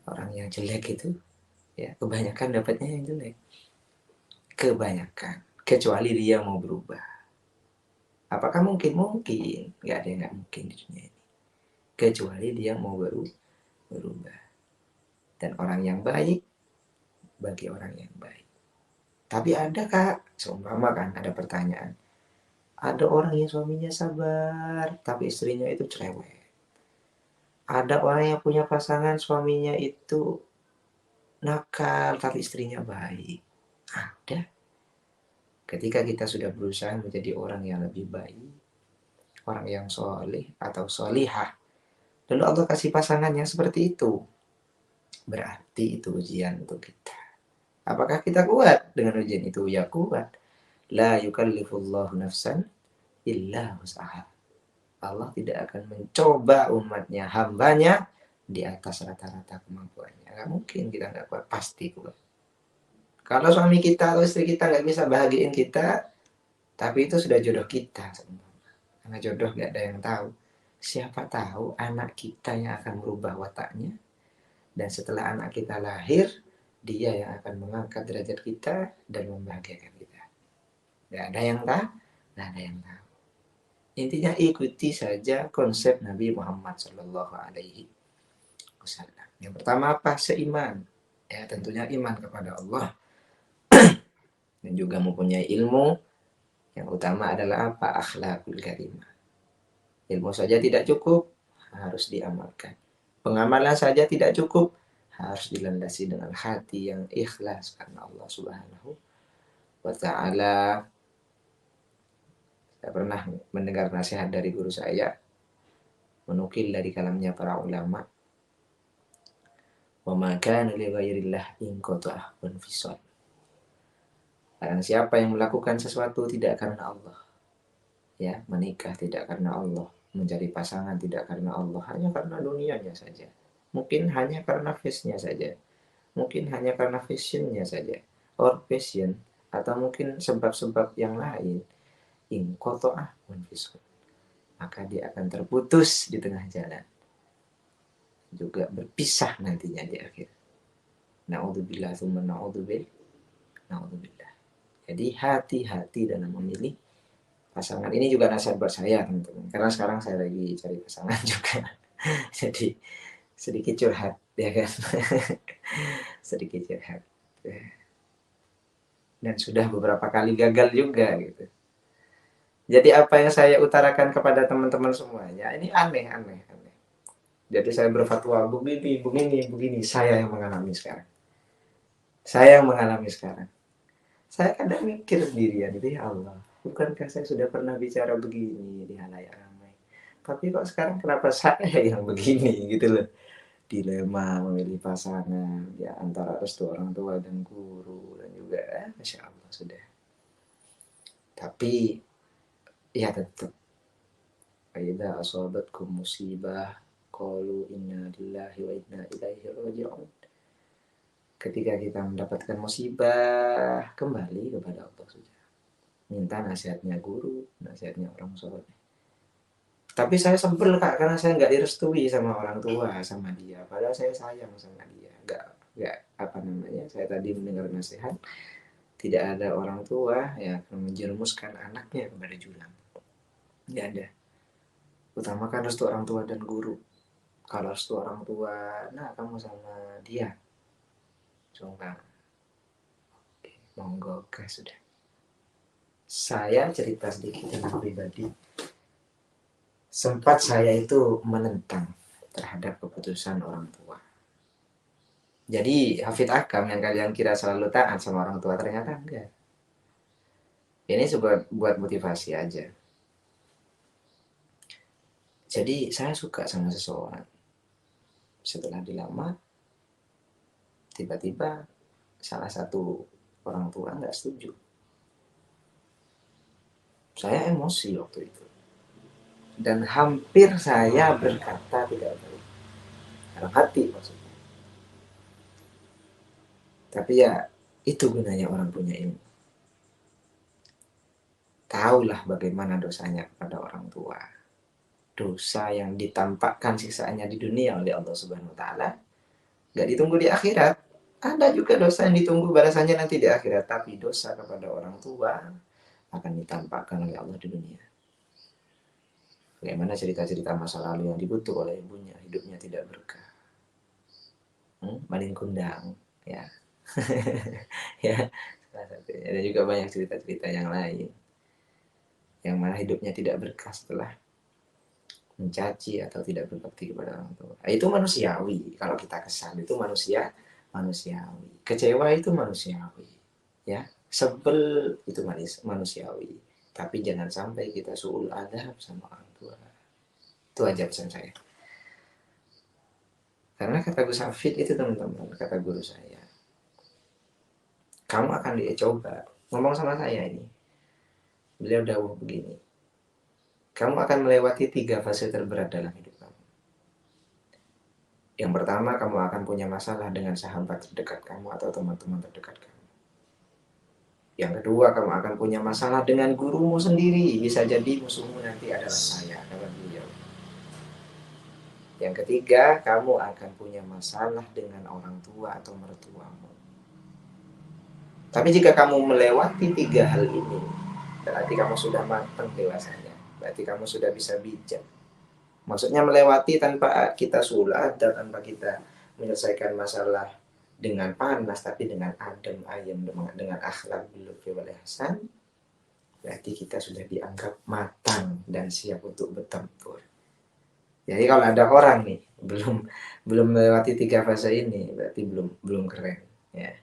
Orang yang jelek itu ya kebanyakan dapatnya yang jelek. Kebanyakan. Kecuali dia mau berubah. Apakah mungkin? Mungkin. Nggak ada yang nggak mungkin di dunia ini. Kecuali dia mau berubah. Dan orang yang baik bagi orang yang baik. Tapi ada kak, seumpama kan ada pertanyaan. Ada orang yang suaminya sabar, tapi istrinya itu cerewet. Ada orang yang punya pasangan suaminya itu nakal, tapi istrinya baik. Ada. Ketika kita sudah berusaha menjadi orang yang lebih baik, orang yang soleh atau solihah, lalu Allah kasih pasangan yang seperti itu, berarti itu ujian untuk kita. Apakah kita kuat dengan ujian itu? Ya kuat. La yukallifullahu nafsan illa usaha. Allah tidak akan mencoba umatnya, hambanya di atas rata-rata kemampuannya. Nggak mungkin kita nggak kuat, pasti kuat. Kalau suami kita atau istri kita nggak bisa bahagiin kita, tapi itu sudah jodoh kita. Karena jodoh nggak ada yang tahu. Siapa tahu anak kita yang akan merubah wataknya, dan setelah anak kita lahir, dia yang akan mengangkat derajat kita dan membahagiakan kita. Nggak ada yang tahu, nggak ada yang tahu. Intinya ikuti saja konsep Nabi Muhammad Shallallahu Alaihi Wasallam. Yang pertama apa? Seiman. Ya tentunya iman kepada Allah dan juga mempunyai ilmu. Yang utama adalah apa? Akhlakul karimah. Ilmu saja tidak cukup, harus diamalkan. Pengamalan saja tidak cukup, harus dilandasi dengan hati yang ikhlas karena Allah Subhanahu wa Ta'ala. Saya pernah mendengar nasihat dari guru saya, menukil dari kalamnya para ulama. Wa ma kana li ghairillah in qata'ah wanfisal. Barang siapa yang melakukan sesuatu tidak karena Allah, ya, menikah tidak karena Allah, mencari pasangan tidak karena Allah, hanya karena dunianya saja. Mungkin hanya karena face-nya saja. Mungkin hanya karena fashionnya saja. Or passion. Atau mungkin sebab-sebab yang lain. In qata'ah wanfisal. Maka dia akan terputus di tengah jalan. Juga berpisah nantinya di akhir. Na'udzubillah tsumma na'udzubillah. Na'udzubillah. Jadi hati-hati dalam memilih pasangan. Ini juga nasihat buat saya teman-teman. Karena sekarang saya lagi cari pasangan juga. Jadi sedikit curhat ya kan. Sedikit curhat. Dan sudah beberapa kali gagal juga gitu. Jadi apa yang saya utarakan kepada teman-teman semuanya ini aneh. Jadi saya berfatwa begini. Saya yang mengalami sekarang. Saya kadang mikir sendirian itu, ya Allah, bukankah saya sudah pernah bicara begini di halayak ramai? Tapi kok sekarang kenapa saya yang begini gitu loh. Dilema memilih pasangan ya antara restu orang tua dan guru dan juga Masya Allah sudah. Tapi ya tetap aida asobatkum musibah qalu inna lillahi wa inna ilaihi raji'un. Ketika kita mendapatkan musibah, kembali kepada Allah saja. Minta nasihatnya guru, nasihatnya orang soleh. Tapi saya sebel kak, karena saya nggak direstui sama orang tua, sama dia. Padahal saya sayang sama dia. Nggak apa namanya, saya tadi mendengar nasihat, tidak ada orang tua yang akan menjerumuskan anaknya kepada jurang. Nggak ada. Utamakan restu orang tua dan guru. Kalau restu orang tua, nah kamu sama dia. Coba. Oke, monggo gas sudah. Saya cerita sedikit tentang pribadi. Sempat saya itu menentang terhadap keputusan orang tua. Jadi Hafid Akam yang kalian kira selalu taat sama orang tua, ternyata enggak. Ini buat motivasi aja. Jadi saya suka sama seseorang. Setelah dilamar, tiba-tiba salah satu orang tua nggak setuju. Saya emosi waktu itu. Dan hampir saya berkata tidak baik. Dalam hati maksudnya. Tapi ya itu gunanya orang punya ilmu. Tahulah bagaimana dosanya kepada orang tua. Dosa yang ditampakkan siksaannya di dunia oleh Allah Subhanahu wa Ta'ala, nggak ditunggu di akhirat. Ada juga dosa yang ditunggu balasannya nanti di akhirat, tapi dosa kepada orang tua akan ditampakkan oleh Allah di dunia. Bagaimana cerita-cerita masa lalu yang dikutuk oleh ibunya, hidupnya tidak berkah. Maling kundang, ya. Ya, salah satunya. Ada juga banyak cerita-cerita yang lain, yang mana hidupnya tidak berkah setelah mencaci atau tidak berbakti kepada orang tua. Itu manusiawi. Kalau kita kesal itu manusiawi. Kecewa itu manusiawi. Ya, sebel itu manusiawi. Tapi jangan sampai kita suul adab sama orang tua. Itu aja pesan saya. Karena kata Gus Hafid itu teman-teman, kata guru saya, kamu akan dicoba. Ngomong sama saya ini. Beliau dawuh begini. Kamu akan melewati 3 fase terberat dalam hidup kamu. Yang pertama, kamu akan punya masalah dengan sahabat terdekat kamu atau teman-teman terdekat kamu. Yang kedua, kamu akan punya masalah dengan gurumu sendiri. Bisa jadi musuhmu nanti adalah saya, kata beliau. Yang ketiga, kamu akan punya masalah dengan orang tua atau mertuamu. Tapi jika kamu melewati 3 hal ini, berarti kamu sudah matang dewasanya. Berarti kamu sudah bisa bijak. Maksudnya melewati tanpa kita sulat dan tanpa kita menyelesaikan masalah dengan panas, tapi dengan adem ayem, dengan akhlak bil wal ihsan. Berarti kita sudah dianggap matang dan siap untuk bertempur. Jadi kalau ada orang nih belum melewati 3 fase ini, berarti belum keren, ya.